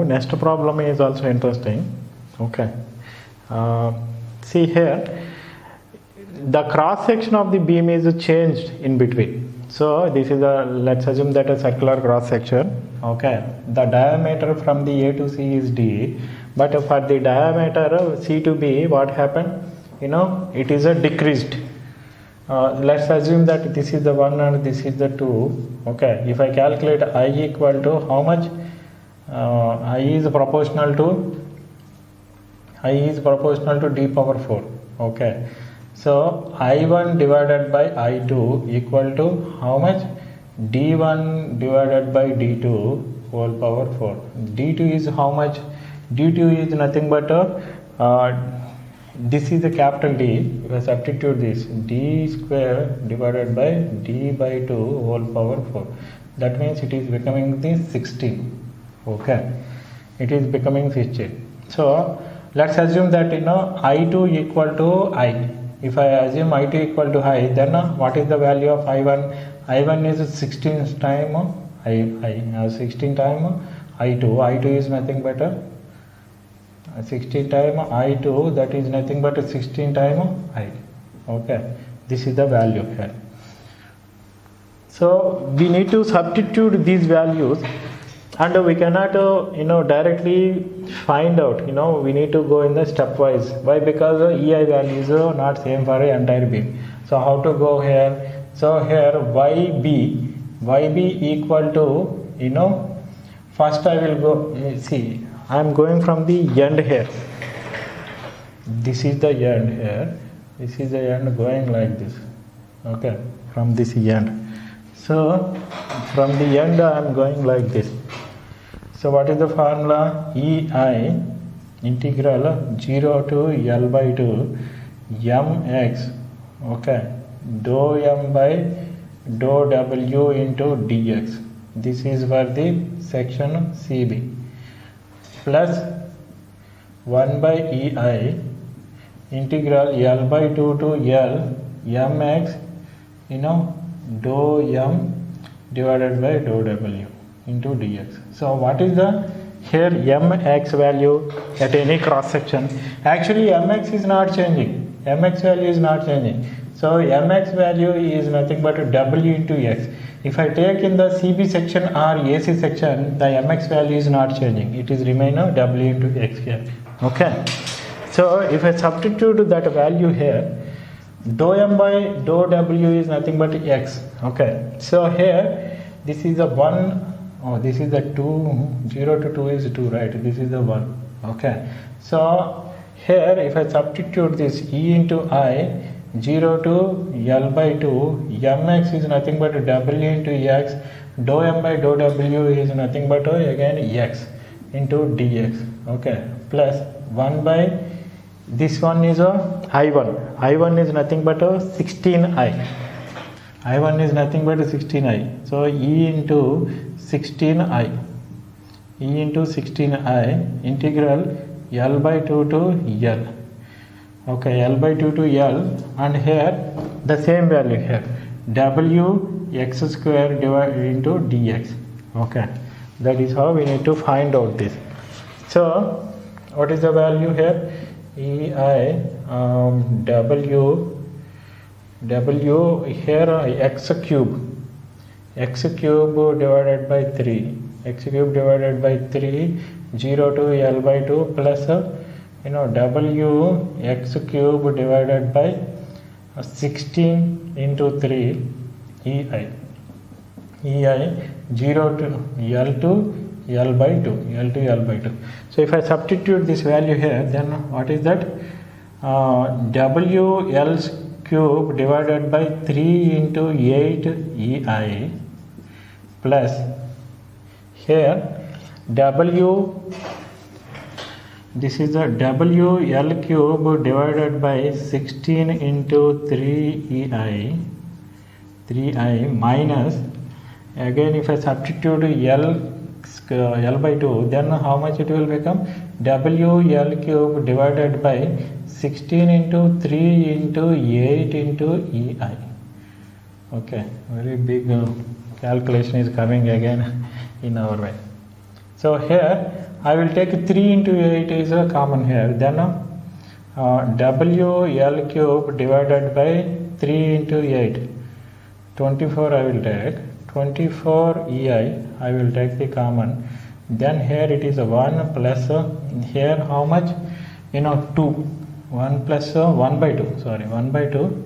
next problem is also interesting. Okay, see here, the cross section of the beam is changed in between. So this is a, let's assume that a circular cross section. Okay, the diameter from the A to C is D, but for the diameter C to B, what happened? You know, it is a decreased. Let's assume that this is the 1 and this is the 2. Okay, if I calculate I equal to how much? I is proportional to D power 4. Okay, so I1 divided by I2 equal to how much? D1 divided by D2 whole power 4. D2 is how much? D2 is nothing but this is a capital D. If I substitute this, D square divided by D by 2 whole power 4. That means it is becoming the 16. Okay, it is becoming 16. So let's assume that I2 equal to I. If I assume I2 equal to I, then what is the value of I1? I1 is 16 time I 16 time I2. I2 is nothing but 16 time I2, that is nothing but 16 time I. Okay, this is the value here. So we need to substitute these values, and we cannot directly find out. We need to go in the stepwise. Why? Because EI values are not same for an entire beam. So how to go here? So here YB equal to first I will go, see, I am going from the end here. This is the end here. This is the end going like this. Okay, from this end. So from the end I am going like this. So what is the formula? EI integral 0 to L by 2 mx, okay, dou m by dou w into dx. This is for the section CB, plus 1 by EI integral L by 2 to L mx dou m divided by dou w into dx. So what is the here mx value at any cross section? Actually mx is not changing. Mx value is not changing. So mx value is nothing but w into x. If I take in the CB section or AC section, the mx value is not changing. It is remain w into x here. Okay. So if I substitute that value here, dou m by dou w is nothing but x. Okay. So here this is the 1. Oh, this is the 2, 0 to 2 is 2, right? This is the 1. Okay. So here if I substitute this E into I, 0 to L by 2, mx is nothing but w into x, dou m by dou w is nothing but again x into dx. Okay. Plus 1 by, this one is I1. I1 is nothing but 16I. I1 is nothing but 16I. So E into 16I. E into 16I integral L by 2 to L. Okay, L by 2 to L, and here the same value here. W x square divided into dx. Okay, that is how we need to find out this. So what is the value here? EI W here x cube divided by 3, x cube divided by 3, 0 to L by 2 plus W x cube divided by 16 into 3 EI 0 to L by 2. So if I substitute this value here, then what is that? W L cube divided by 3 into 8 EI plus here W, this is the W L cube divided by 16 into 3 EI minus, again if I substitute L by 2, then how much it will become? W L cube divided by 16 into 3 into 8 into EI. Okay, very big calculation is coming again in our way. So here I will take 3 into 8 is a common here. Then WL cube divided by 3 into 8. 24 I will take. 24 EI I will take the common. Then here it is a 1 plus here how much? 2. 1 plus 1 by 2. Sorry, 1 by 2.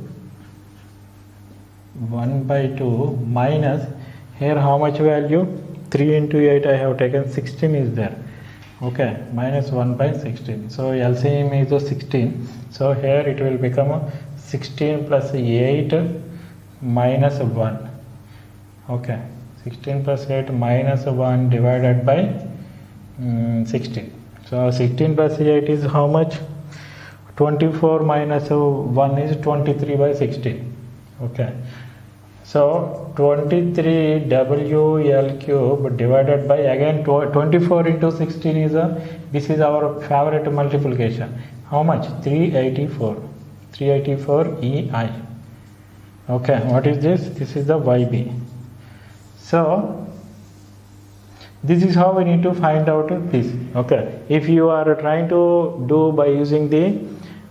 1 by 2 minus here how much value? 3 into 8 I have taken 16 is there. Okay, minus 1 by 16. So LCM is 16. So here it will become 16 plus 8 minus 1. Okay, 16 plus 8 minus 1 divided by 16. So 16 plus 8 is how much? 24 minus 1 is 23 by 16. Okay. So 23 WL cube divided by again 24 into 16 is this is our favorite multiplication. How much? 384. 384 EI. Okay, what is this? This is the YB. So this is how we need to find out this. Okay, if you are trying to do by using the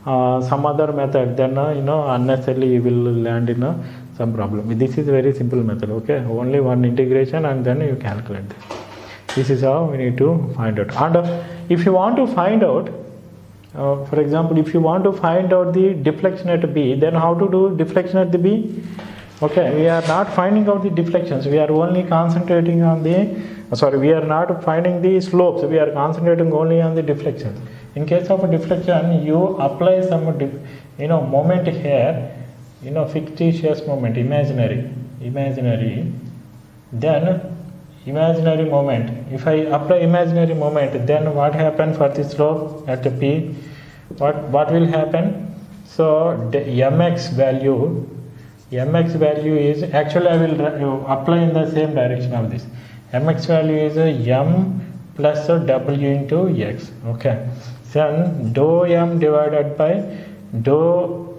some other method, then unnecessarily you will land in some problem. This is a very simple method. Okay, only one integration and then you calculate this is how we need to find out. And if you want to find out for example, if you want to find out the deflection at B, then how to do deflection at the B? Okay, we are not finding out the deflections, we are only concentrating on the we are not finding the slopes, we are concentrating only on the deflections. In case of a deflection, you apply some moment here, fictitious moment, imaginary, then imaginary moment. If I apply imaginary moment, then what happens for the slope at P? What will happen? So the mx value is actually I will apply in the same direction of this. Mx value is m plus w into x. Okay. Then dou m divided by dou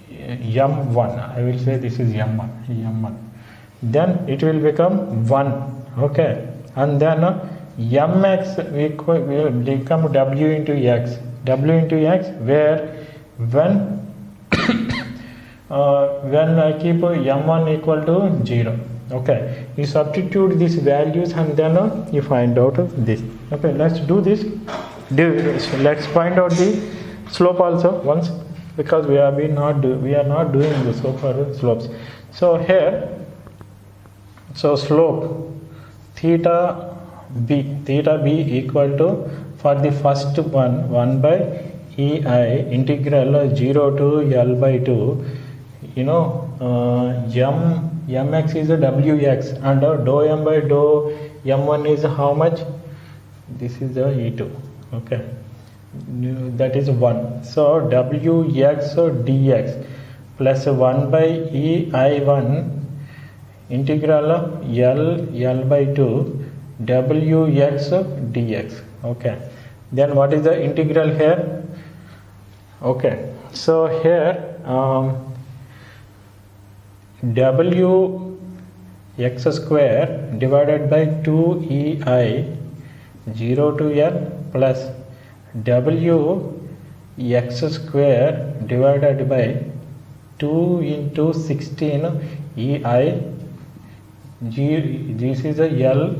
m1. I will say this is m1. Then it will become 1. Okay. And then mx will become w into x. W into x where when I keep m1 equal to 0. Okay, you substitute these values and then you find out this. Okay, let's do this. Let's find out the slope also once, because we are not doing the slope for slopes. So here, slope theta b equal to, for the first one, 1 by EI integral 0 to L by 2, mx is a wx and dou m by dou m1 is how much? This is the E2. Okay, that is 1. So wx dx plus 1 by EI1 integral L by 2 wx dx. Okay, then what is the integral here? Okay, so here wx square divided by 2EI 0 to L plus wx square divided by 2 into 16 EI. This is a L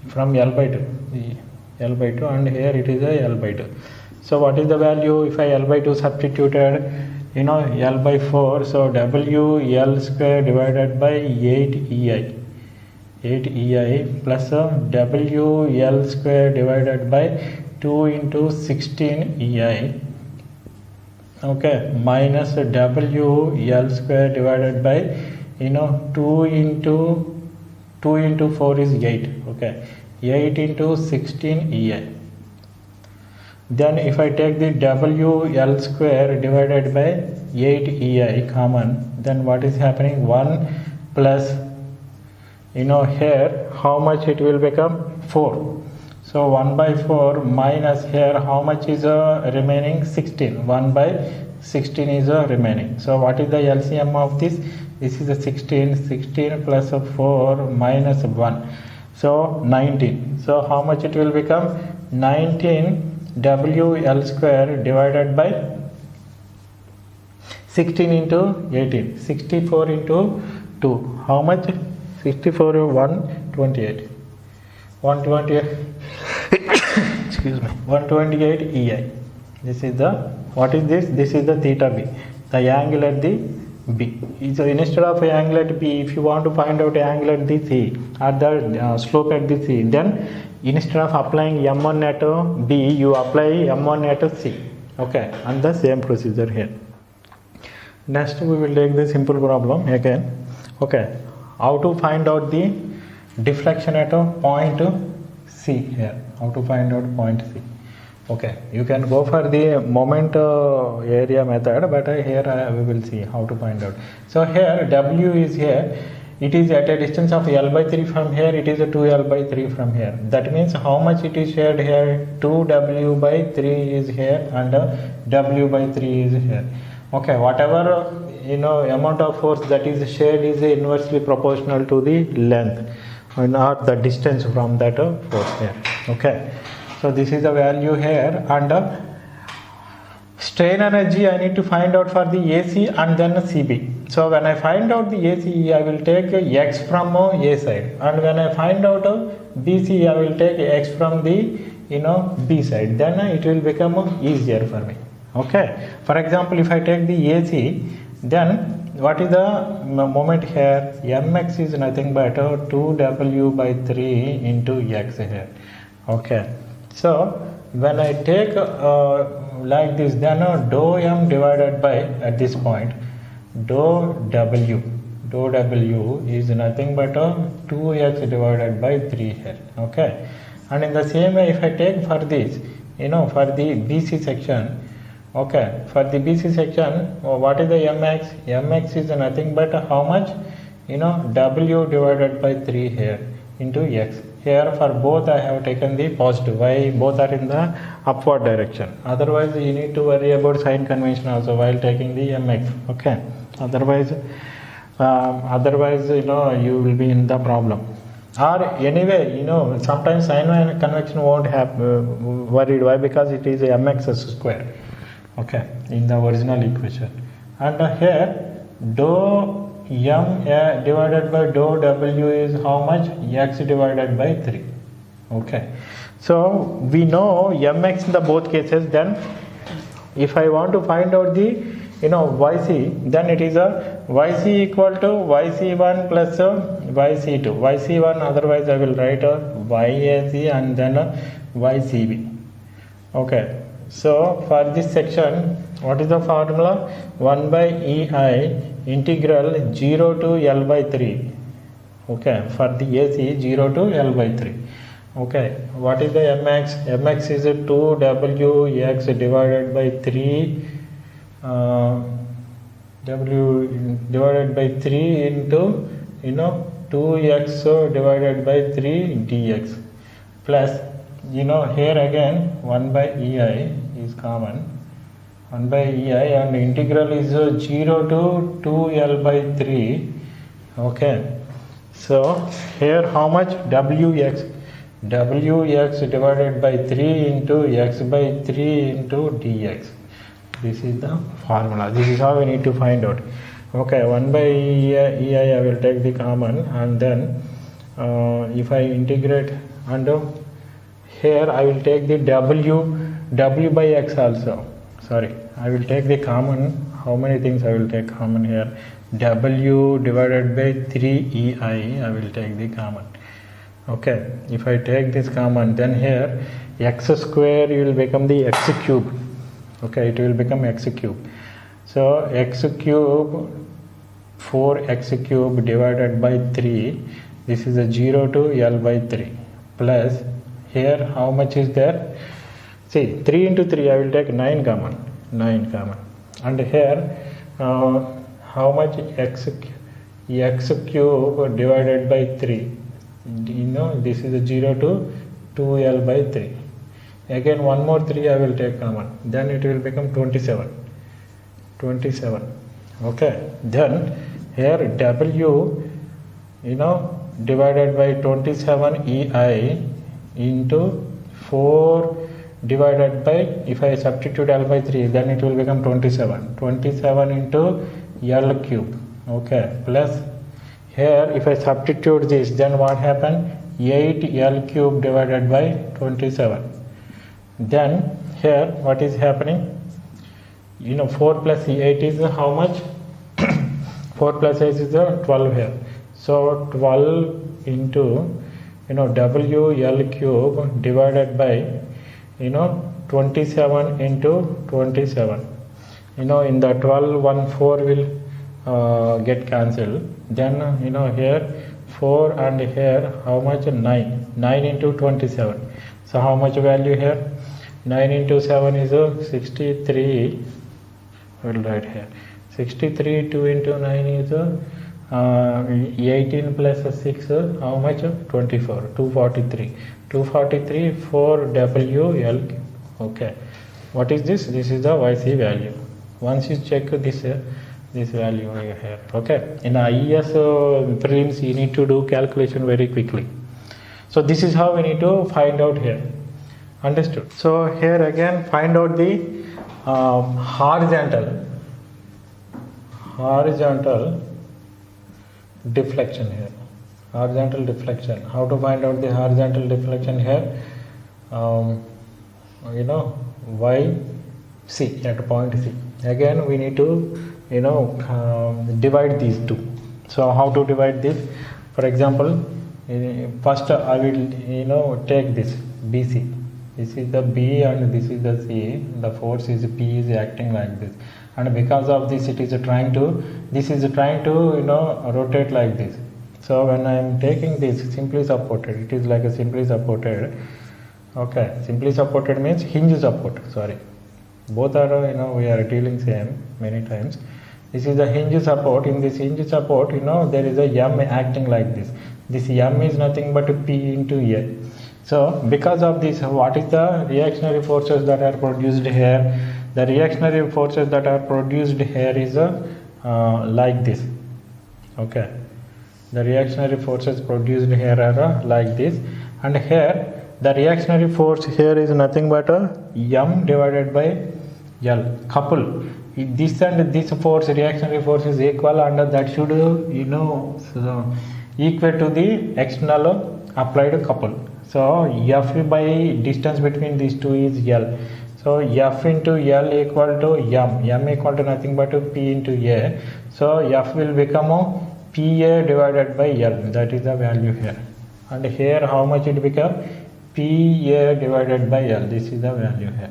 from L by 2 and here it is a L by 2. So what is the value if I L by 2 substituted? L by 4, so WL square divided by 8EI plus WL square divided by 2 into 16 EI. Okay, minus WL square divided by 2 into 4 is 8. Okay, 8 into 16 EI. Then if I take the WL square divided by 8EI common, then what is happening? 1 plus, here how much it will become? 4. So 1 by 4 minus here how much is remaining? 16. 1 by 16 is remaining. So what is the LCM of this? This is a 16 plus 4 minus 1. So 19. So how much it will become? 19 WL square divided by 16 into 18, 64 into 2. How much? 64 over 128. 128. Excuse me. 128 EI. This is the, what is this? This is the theta B, the angle at the B. So instead of a angle at B, if you want to find out a angle at the C, at the slope at the C, then instead of applying M1 at B, you apply M1 at C. Okay, and the same procedure here. Next we will take the simple problem again. Okay, how to find out the deflection at a point C here. How to find out point C. Okay, you can go for the moment area method, but here we will see how to find out. So here W is here, it is at a distance of L by 3 from here, it is a 2L by 3 from here. That means how much it is shared here? 2W by 3 is here and W by 3 is here. Okay, whatever amount of force that is shared is inversely proportional to the length or the distance from that force here. Okay. So this is the value here, and strain energy I need to find out for the AC and then CB. So when I find out the AC, I will take X from A side, and when I find out BC, I will take X from the B side. Then it will become easier for me. Okay. For example, if I take the AC, then what is the moment here? Mx is nothing but 2W by 3 into X here. Okay. So when I take like this, then dou m divided by, at this point, dou w is nothing but 2x divided by 3 here. Okay, and in the same way, if I take for this, for the BC section, okay, for the BC section, what is the mx? Mx is nothing but how much? W divided by 3 here into x. Here for both I have taken the positive. Why? Both are in the upward direction. Otherwise you need to worry about sign convention also while taking the mx. Okay. Otherwise you will be in the problem. Or anyway, sometimes sign convention won't have worried. Why? Because it is a mx square. Okay, in the original equation. And here dou m divided by dou w is how much? X divided by 3. Okay, so we know mx in the both cases. Then if I want to find out the yc, then it is a yc equal to yc1 plus yc2. yc1, otherwise I will write yac and then ycb. Okay, so for this section, what is the formula? 1 by ei integral 0 to L by 3. Okay, for the AC 0 to L by 3. Okay, what is the mx? Mx is 2wx divided by 3 w divided by 3 into 2x divided by 3 dx plus here again 1 by ei is common. 1 by ei and integral is 0 to 2L by 3. Okay, so here how much? Wx divided by 3 into x by 3 into dx. This is the formula. This is how we need to find out. Okay, 1 by ei I will take the common, and then if I integrate, and here I will take the w by x also. Sorry, I will take the common. How many things I will take common here? W divided by 3ei I will take the common. Okay, if I take this common, then here x square will become the x cube. Okay, it will become x cube. So x cube, 4x cube divided by 3, this is a 0 to L by 3, plus here how much is there? See, 3 into 3 I will take 9 common, and here how much? x cube divided by 3, this is a 0 to 2L by 3. Again one more 3 I will take common, then it will become 27. Okay, then here w divided by 27 ei into 4 divided by, if I substitute L by 3, then it will become 27. 27 into L cube. Okay, plus here if I substitute this, then what happened? 8 L cube divided by 27. Then here what is happening? 4 plus 8 is how much? 4 plus 8 is 12 here. So 12 into W L cube divided by 27 into 27. In the 12 1 4 will get cancelled. Then here 4 and here how much? 9 into 27. So how much value here? 9 into 7 is 63. We'll write here 63. 2 into 9 is 18 plus 6, how much? 24. 243. 243 4 W L. Okay, what is this? This is the YC value. Once you check this value here. Okay, in IES prelims you need to do calculation very quickly. So this is how we need to find out here. Understood? So here again find out the horizontal deflection here. Horizontal deflection. How to find out the horizontal deflection here? Y C at point C. Again we need to divide these two. So how to divide this? For example, first I will take this BC. This is the B and this is the C. The force is P is acting like this, and because of this it is trying to rotate like this. So when I am taking this simply supported, it is like a simply supported. Okay, simply supported means hinge support. Sorry, both are we are dealing same many times. This is the hinge support. In this hinge support, there is a M acting like this. This M is nothing but P into A. So because of this, what is the reactionary forces that are produced here? The reactionary forces that are produced here is like this. Okay, the reactionary forces produced here are like this, and here the reactionary force here is nothing but M divided by L. Couple this and this force, reactionary force is equal, and that should equate to the external applied couple. So F by distance between these two is L. So F into L equal to M equal to nothing but P into A. So F will become PA divided by L. That is the value here. And here how much it become? PA divided by L. This is the value here.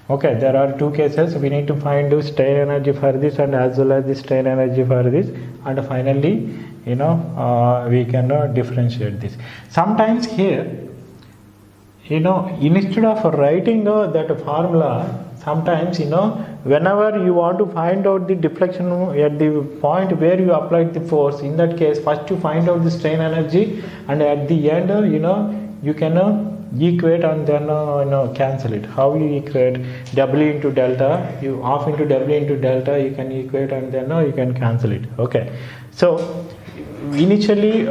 Okay, there are two cases. We need to find the strain energy for this and as well as the strain energy for this, and finally we can differentiate this. Sometimes here instead of writing that formula, sometimes whenever you want to find out the deflection at the point where you applied the force, in that case first you find out the strain energy, and at the end you can equate and then cancel it. How you equate? W into delta, you half into W into delta, you can equate and then you can cancel it. Okay, so initially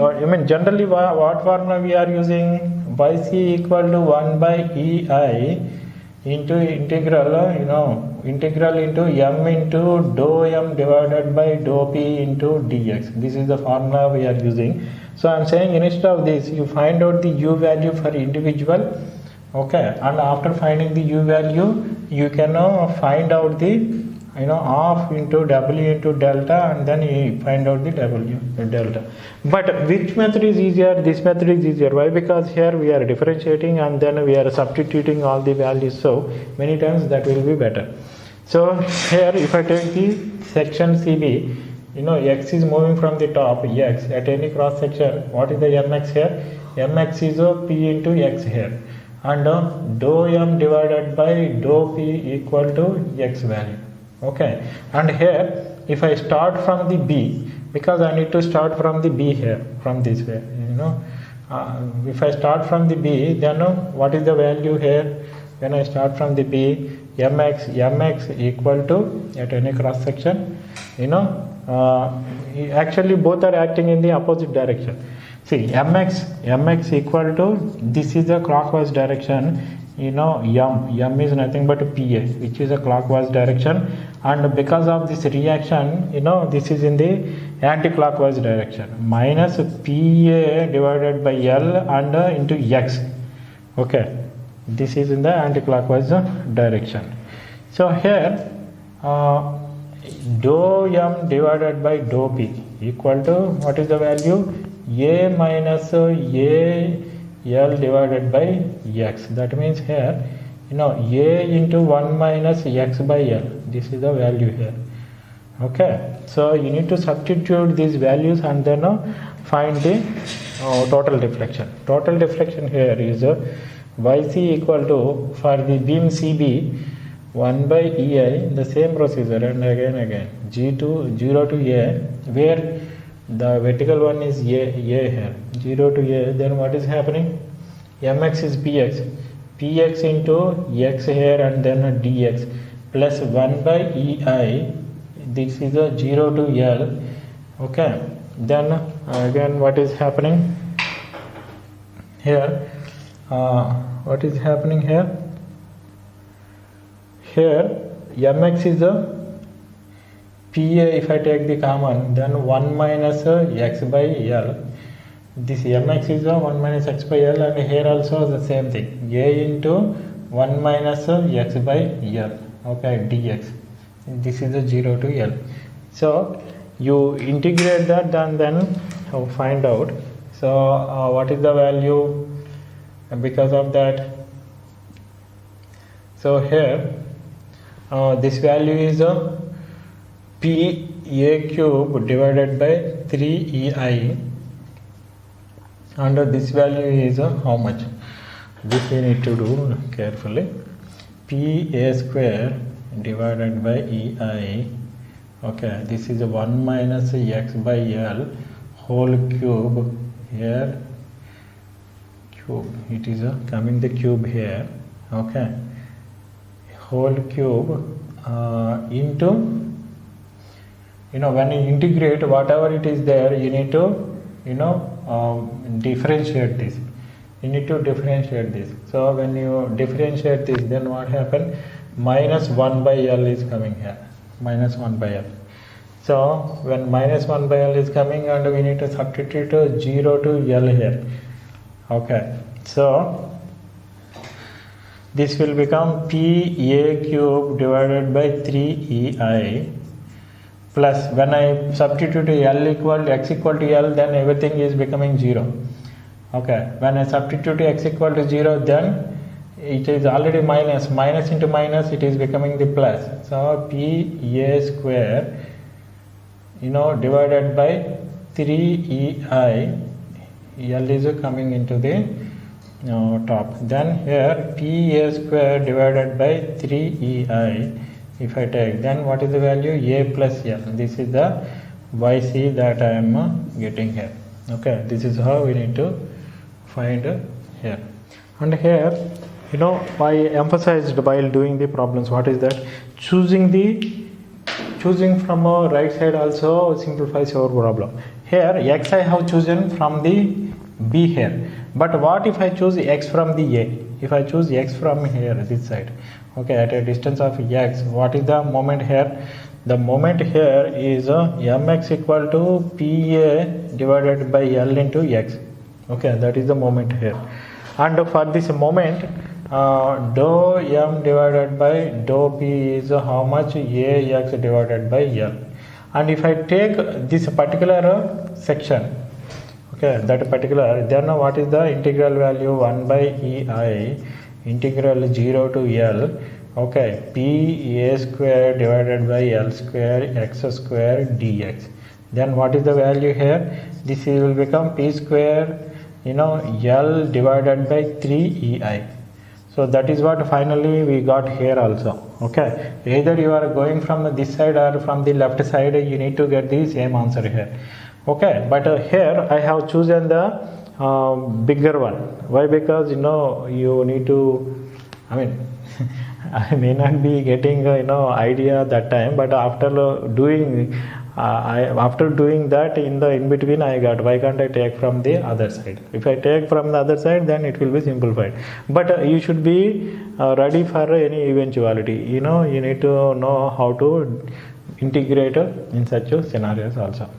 generally what formula we are using? YC equal to 1 by EI into integral integral into M into dou M divided by dou P into dx. This is the formula we are using. So I am saying instead of this, you find out the U value for individual. Okay, and after finding the U value, you can find out the half into W into delta, and then you find out the W delta. But which method is easier? This method is easier. Why? Because here we are differentiating and then we are substituting all the values, so many times that will be better. So here if I take the section CB, X is moving from the top, X at any cross section. What is the Mx here? Mx is P into X here, and dou M divided by dou P equal to X value. Okay, and here if I start from the B, because I need to start from the B here, from this way, if I start from the B, then what is the value here? When I start from the B, Mx equal to, at any cross section, actually both are acting in the opposite direction. See, mx equal to, this is the clockwise direction, m is nothing but pa, which is a clockwise direction, and because of this reaction, this is in the anti-clockwise direction, minus pa divided by l and into x. Okay, this is in the anti-clockwise direction. So here dou m divided by dou p equal to, what is the value, a minus a l divided by x. That means here, a into 1 minus x by l, this is the value here. Okay, so you need to substitute these values and then find the total deflection. Total deflection here is yc equal to, for the beam CB, 1 by ei, the same procedure, and again g to 0 to a, where the vertical one is a here, 0 to a, then what is happening, mx is px into x here and then dx, plus 1 by ei, this is a 0 to l. Okay, then again what is happening here, what is happening here, mx is a pa, if I take the common, then 1 minus x by l, this mx is 1 minus x by l, and here also the same thing, a into 1 minus x by l, okay, dx, this is a 0 to l. So you integrate that and then find out. So what is the value because of that? So here this value is pa cube divided by 3ei, and this value is how much? This we need to do carefully. Pa square divided by ei, okay, this is 1 minus x by l whole cube, here cube, it is coming the cube here, okay, whole cube into, when you integrate whatever it is there, you need to differentiate this. You need to differentiate this. So when you differentiate this, then what happen? Minus 1 by l is coming here. Minus 1 by l. So when minus 1 by l is coming, and we need to substitute 0 to l here. Okay. So this will become pa cube divided by 3ei, plus when I substitute l equal to x equal to l, then everything is becoming 0. Okay, when I substitute x equal to 0, then it is already minus into minus, it is becoming the plus. So pa square divided by 3ei, l is coming into the top. Then here pa square divided by 3ei, if I take, then what is the value? A plus l. This is the yc that I am getting here. Okay, this is how we need to find here. And here, I emphasized while doing the problems, what is that? Choosing from a right side also simplifies your problem. Here x I have chosen from the b here, but what if I choose x from the a? If I choose x from here, this side, okay, at a distance of x, what is the moment here? The moment here is mx equal to pa divided by l into x. Okay, that is the moment here. And for this moment, dou m divided by dou p is how much? Ax divided by l. And if I take this particular section, okay, that particular, then what is the integral value? 1 by ei integral 0 to l, okay, pa square divided by l square x square dx. Then what is the value here? This will become p square l divided by 3ei. So that is what finally we got here also. Okay, either you are going from this side or from the left side, you need to get the same answer here. Okay, but here I have chosen the bigger one. Why? Because you need to, I may not be getting idea that time, but after doing after doing that, in between I got, why can't I take from the other side? If I take from the other side, then it will be simplified. But you should be ready for any eventuality. You need to know how to integrate in such scenarios also.